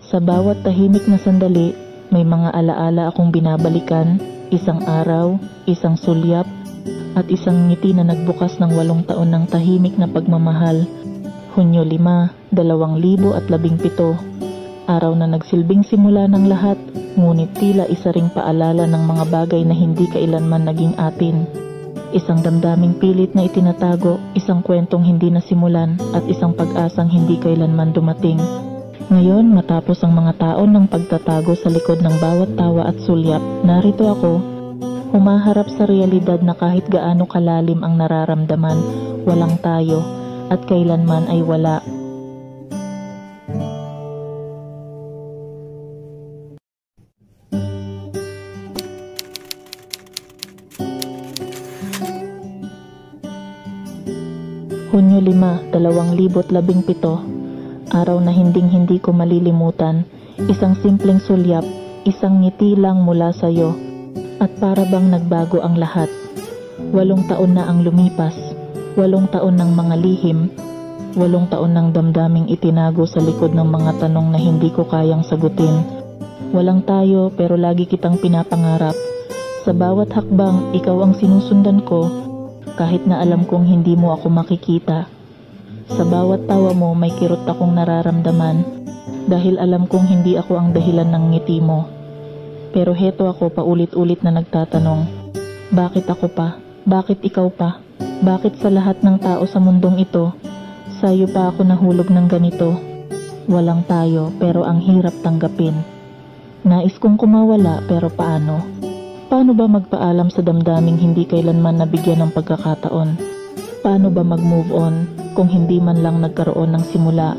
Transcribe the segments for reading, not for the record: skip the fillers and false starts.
Sa bawat tahimik na sandali, may mga alaala akong binabalikan, isang araw, isang sulyap, at isang ngiti na nagbukas ng 8 taon ng tahimik na pagmamahal. Hunyo 5, 2017. Araw na nagsilbing simula ng lahat, ngunit tila isa ring paalala ng mga bagay na hindi kailanman naging atin. Isang damdaming pilit na itinatago, isang kwentong hindi nasimulan, at isang pag-asang hindi kailanman dumating. Ngayon, matapos ang mga taon ng pagtatago sa likod ng bawat tawa at sulyap, narito ako, humaharap sa realidad na kahit gaano kalalim ang nararamdaman, walang tayo, at kailanman ay wala. Hunyo 5, 2017. Araw na hinding-hindi ko malilimutan, isang simpleng sulyap, isang ngiti lang mula sa'yo, at para bang nagbago ang lahat. 8 taon na ang lumipas, 8 taon ng mga lihim, 8 taon ng damdaming itinago sa likod ng mga tanong na hindi ko kayang sagutin. Walang tayo pero lagi kitang pinapangarap. Sa bawat hakbang, ikaw ang sinusundan ko, kahit na alam kong hindi mo ako makikita. Sa bawat tawa mo may kirot akong nararamdaman dahil alam kong hindi ako ang dahilan ng ngiti mo. Pero heto ako paulit-ulit na nagtatanong, bakit ako pa? Bakit ikaw pa? Bakit sa lahat ng tao sa mundong ito, sa'yo pa ako nahulog ng ganito? Walang tayo pero ang hirap tanggapin. Nais kong kumawala pero paano? Paano ba magpaalam sa damdaming hindi kailanman nabigyan ng pagkakataon? Paano ba mag-move on kung hindi man lang nagkaroon ng simula?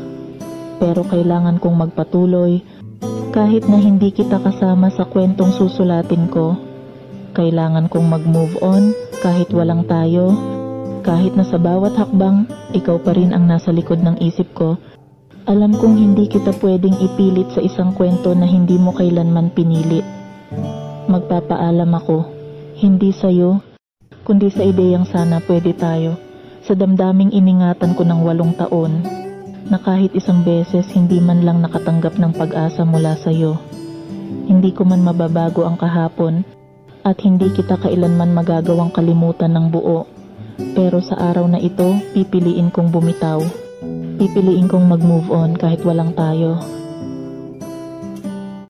Pero kailangan kong magpatuloy kahit na hindi kita kasama sa kwentong susulatin ko. Kailangan kong mag-move on kahit walang tayo. Kahit na sa bawat hakbang, ikaw pa rin ang nasa likod ng isip ko. Alam kong hindi kita pwedeng ipilit sa isang kwento na hindi mo kailanman pinili. Magpapaalam ako, hindi sa'yo, kundi sa ideyang sana pwede tayo. Sa damdaming iningatan ko ng 8 taon, na kahit isang beses hindi man lang nakatanggap ng pag-asa mula sa'yo. Hindi ko man mababago ang kahapon, at hindi kita kailanman magagawang kalimutan ng buo. Pero sa araw na ito, pipiliin kong bumitaw. Pipiliin kong mag-move on kahit walang tayo.